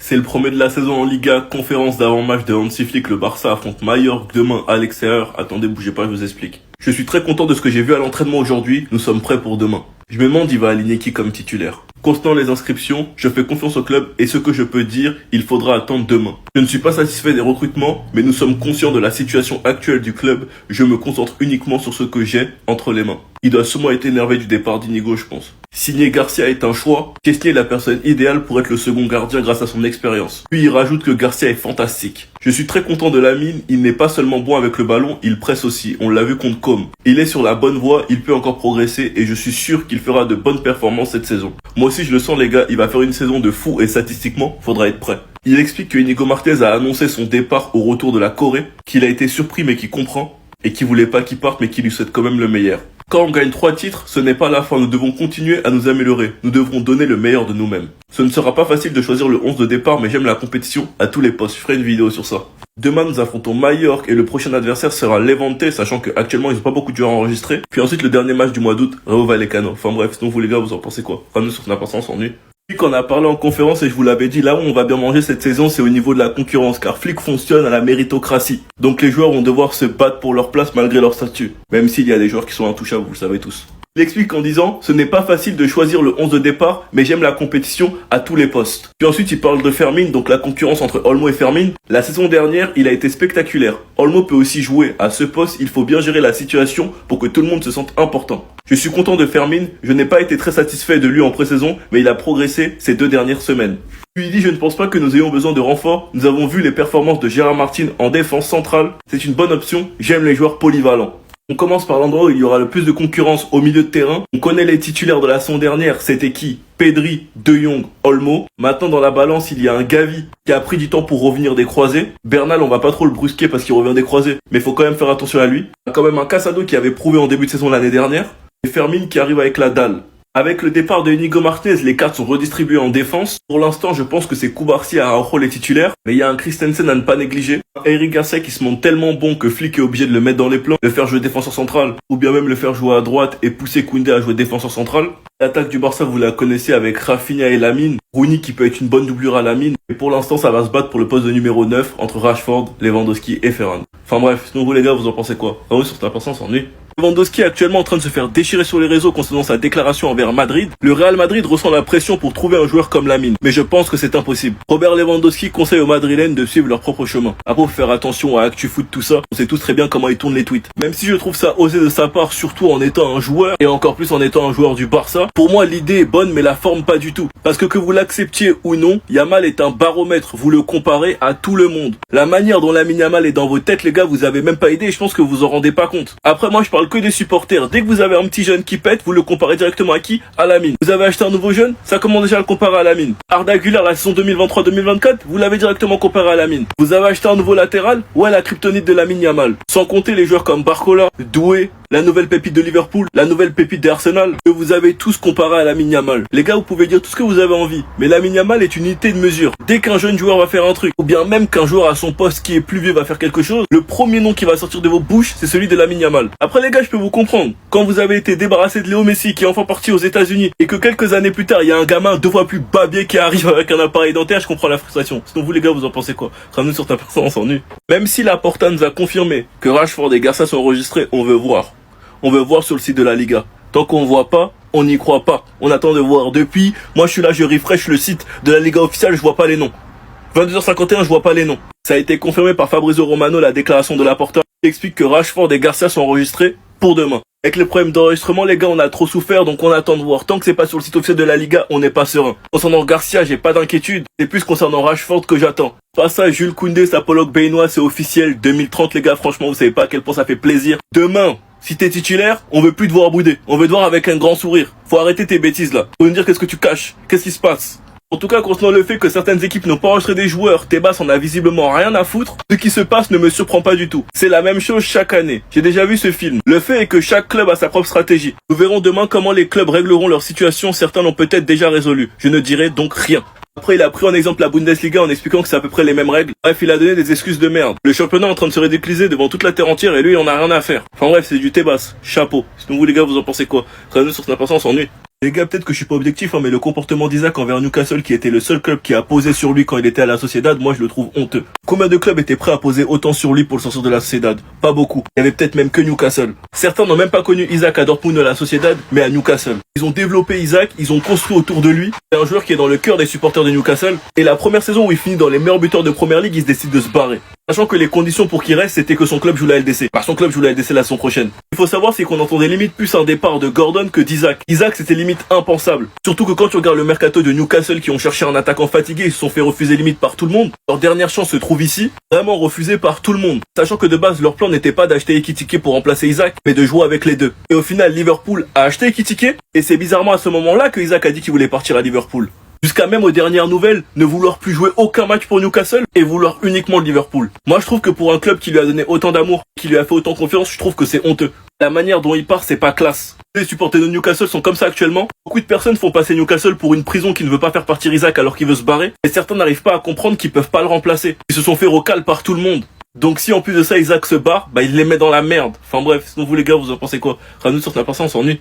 C'est le premier de la saison en Liga, conférence d'avant-match de Hansi Flick, le Barça affronte Mallorca demain à l'extérieur. Attendez, bougez pas, je vous explique. Je suis très content de ce que j'ai vu à l'entraînement aujourd'hui, nous sommes prêts pour demain. Je me demande il va aligner qui comme titulaire. Concernant les inscriptions, je fais confiance au club et ce que je peux dire, il faudra attendre demain. Je ne suis pas satisfait des recrutements, mais nous sommes conscients de la situation actuelle du club. Je me concentre uniquement sur ce que j'ai entre les mains. Il doit sûrement être énervé du départ d'Inigo, je pense. Signer Garcia est un choix. Chesney est la personne idéale pour être le second gardien grâce à son expérience. Puis il rajoute que Garcia est fantastique. Je suis très content de Lamine, il n'est pas seulement bon avec le ballon, il presse aussi. On l'a vu contre Com. Il est sur la bonne voie, il peut encore progresser et je suis sûr qu'il fera de bonnes performances cette saison. Moi aussi je le sens les gars, il va faire une saison de fou et statistiquement, faudra être prêt. Il explique que Inigo Martinez a annoncé son départ au retour de la Corée, qu'il a été surpris mais qu'il comprend, et qu'il voulait pas qu'il parte mais qu'il lui souhaite quand même le meilleur. Quand on gagne 3 titres, ce n'est pas la fin, nous devons continuer à nous améliorer, nous devrons donner le meilleur de nous-mêmes. Ce ne sera pas facile de choisir le 11 de départ mais j'aime la compétition à tous les postes, je ferai une vidéo sur ça. Demain nous affrontons Mallorca et le prochain adversaire sera Levante, sachant qu'actuellement ils n'ont pas beaucoup de joueurs enregistrés. Puis ensuite le dernier match du mois d'août, Rayo Vallecano. Enfin bref, sinon vous les gars vous en pensez quoi? Ramenez sur Snap, on s'ennuie. Puis qu'on a parlé en conférence et je vous l'avais dit, là où on va bien manger cette saison, c'est au niveau de la concurrence, car Flick fonctionne à la méritocratie. Donc les joueurs vont devoir se battre pour leur place malgré leur statut. Même s'il y a des joueurs qui sont intouchables, vous le savez tous. Il explique en disant, ce n'est pas facile de choisir le 11 de départ, mais j'aime la compétition à tous les postes. Puis ensuite il parle de Fermin, donc la concurrence entre Olmo et Fermin. La saison dernière, il a été spectaculaire. Olmo peut aussi jouer à ce poste, il faut bien gérer la situation pour que tout le monde se sente important. Je suis content de Fermin, je n'ai pas été très satisfait de lui en pré-saison, mais il a progressé ces 2 dernières semaines. Puis il dit, je ne pense pas que nous ayons besoin de renforts, nous avons vu les performances de Gérard Martin en défense centrale, c'est une bonne option, j'aime les joueurs polyvalents. On commence par l'endroit où il y aura le plus de concurrence au milieu de terrain. On connaît les titulaires de la saison dernière, c'était qui? Pedri, De Jong, Olmo. Maintenant dans la balance, il y a un Gavi qui a pris du temps pour revenir des croisés. Bernal, on va pas trop le brusquer parce qu'il revient des croisés, mais il faut quand même faire attention à lui. Il y a quand même un Casado qui avait prouvé en début de saison l'année dernière. Et Fermin qui arrive avec la dalle. Avec le départ de Inigo Martinez, les cartes sont redistribuées en défense. Pour l'instant, je pense que c'est Koubarsi à Araujo les titulaires, mais il y a un Christensen à ne pas négliger. Eric Garcia qui se montre tellement bon que Flick est obligé de le mettre dans les plans, le faire jouer défenseur central, ou bien même le faire jouer à droite et pousser Koundé à jouer défenseur central. L'attaque du Barça, vous la connaissez avec Rafinha et Lamine. Rooney qui peut être une bonne doublure à Lamine. Et pour l'instant, ça va se battre pour le poste de numéro 9 entre Rashford, Lewandowski et Ferran. Enfin bref, sinon vous les gars, vous en pensez quoi? Ah oui, sur ta personne, s'ennuie. Lewandowski est actuellement en train de se faire déchirer sur les réseaux concernant sa déclaration envers Madrid. Le Real Madrid ressent la pression pour trouver un joueur comme Lamine, mais je pense que c'est impossible. Robert Lewandowski conseille aux Madrilènes de suivre leur propre chemin. Après, faut faire attention à ActuFoot, tout ça. On sait tous très bien comment ils tournent les tweets. Même si je trouve ça osé de sa part, surtout en étant un joueur, et encore plus en étant un joueur du Barça, pour moi l'idée est bonne mais la forme pas du tout. Parce que vous l'acceptiez ou non, Yamal est un baromètre, vous le comparez à tout le monde. La manière dont Lamine Yamal est dans vos têtes les gars, vous avez même pas idée et je pense que vous en rendez pas compte. Après moi je parle que des supporters, dès que vous avez un petit jeune qui pète, vous le comparez directement à qui? À Lamine. Vous avez acheté un nouveau jeune, ça commence déjà à le comparer à Lamine. Arda Güler la saison 2023-2024, vous l'avez directement comparé à Lamine. Vous avez acheté un nouveau latéral, ouais la kryptonite de Lamine Yamal. Sans compter les joueurs comme Barcola, Doué, la nouvelle pépite de Liverpool, la nouvelle pépite d'Arsenal, que vous avez tous comparé à Lamine Yamal. Les gars, vous pouvez dire tout ce que vous avez envie, mais Lamine Yamal est une unité de mesure. Dès qu'un jeune joueur va faire un truc, ou bien même qu'un joueur à son poste qui est plus vieux va faire quelque chose, le premier nom qui va sortir de vos bouches, c'est celui de Lamine Yamal. Après les gars, je peux vous comprendre. Quand vous avez été débarrassé de Léo Messi, qui est enfin parti aux États-Unis, et que quelques années plus tard, il y a un gamin 2 fois plus babier qui arrive avec un appareil dentaire, je comprends la frustration. Sinon vous les gars, vous en pensez quoi? Ramenez sur ta personne, on s'ennuie. Même si la Porta nous a confirmé que Rashford et Garcia sont enregistrés, on veut voir. On veut voir sur le site de la Liga. Tant qu'on voit pas, on n'y croit pas. On attend de voir. Depuis, moi je suis là, je refresh le site de la Liga officielle, je vois pas les noms. 22h51, je vois pas les noms. Ça a été confirmé par Fabrizio Romano, la déclaration de Laporta, qui explique que Rashford et Garcia sont enregistrés pour demain. Avec les problèmes d'enregistrement, les gars, on a trop souffert, donc on attend de voir. Tant que c'est pas sur le site officiel de la Liga, on n'est pas serein. Concernant Garcia, j'ai pas d'inquiétude. C'est plus concernant Rashford que j'attends. Passage Jules Koundé, Sapolok Benoît, c'est officiel. 2030, les gars, franchement, vous savez pas à quel point ça fait plaisir. Demain, si t'es titulaire, on veut plus te voir bouder. On veut te voir avec un grand sourire. Faut arrêter tes bêtises là. Faut nous dire qu'est-ce que tu caches. Qu'est-ce qui se passe? En tout cas, concernant le fait que certaines équipes n'ont pas enregistré des joueurs, Tebas en a visiblement rien à foutre. Ce qui se passe ne me surprend pas du tout. C'est la même chose chaque année. J'ai déjà vu ce film. Le fait est que chaque club a sa propre stratégie. Nous verrons demain comment les clubs régleront leur situation. Certains l'ont peut-être déjà résolu. Je ne dirai donc rien. Après, il a pris en exemple la Bundesliga en expliquant que c'est à peu près les mêmes règles. Bref, il a donné des excuses de merde. Le championnat est en train de se ridiculiser devant toute la terre entière et lui, il en a rien à faire. Enfin bref, c'est du Tebas. Chapeau. Sinon vous les gars, vous en pensez quoi? Ramenez sur Snap, on s'ennuie. Les gars, peut-être que je suis pas objectif, hein, mais le comportement d'Isaac envers Newcastle, qui était le seul club qui a posé sur lui quand il était à la Sociedad, moi je le trouve honteux. Combien de clubs étaient prêts à poser autant sur lui pour le sortir de la Sociedad? Pas beaucoup. Il y avait peut-être même que Newcastle. Certains n'ont même pas connu Isaac à Dortmund ou à la Sociedad, mais à Newcastle. Ils ont développé Isaac, ils ont construit autour de lui. C'est un joueur qui est dans le cœur des supporters de Newcastle. Et la première saison où il finit dans les meilleurs buteurs de Première Ligue, il se décide de se barrer. Sachant que les conditions pour qu'il reste, c'était que son club joue la LDC. Bah, son club joue la LDC la saison prochaine. Il faut savoir, c'est qu'on entendait limite plus un départ de Gordon que d'Isaac. Isaac, c'était limite impensable. Surtout que quand tu regardes le mercato de Newcastle qui ont cherché un attaquant fatigué, ils se sont fait refuser limite par tout le monde. Leur dernière chance se trouve ici, vraiment refusée par tout le monde. Sachant que de base, leur plan n'était pas d'acheter Ekitike pour remplacer Isaac, mais de jouer avec les deux. Et au final, Liverpool a acheté Ekitike, et c'est bizarrement à ce moment-là que Isaac a dit qu'il voulait partir à Liverpool. Jusqu'à même aux dernières nouvelles, ne vouloir plus jouer aucun match pour Newcastle et vouloir uniquement le Liverpool. Moi je trouve que pour un club qui lui a donné autant d'amour, qui lui a fait autant confiance, je trouve que c'est honteux. La manière dont il part, c'est pas classe. Les supporters de Newcastle sont comme ça actuellement. Beaucoup de personnes font passer Newcastle pour une prison qui ne veut pas faire partir Isaac alors qu'il veut se barrer. Et certains n'arrivent pas à comprendre qu'ils peuvent pas le remplacer. Ils se sont fait recal par tout le monde. Donc si en plus de ça Isaac se barre, bah il les met dans la merde. Enfin bref, sinon vous les gars, vous en pensez quoi? Ramenez sur la personne, on s'ennuie.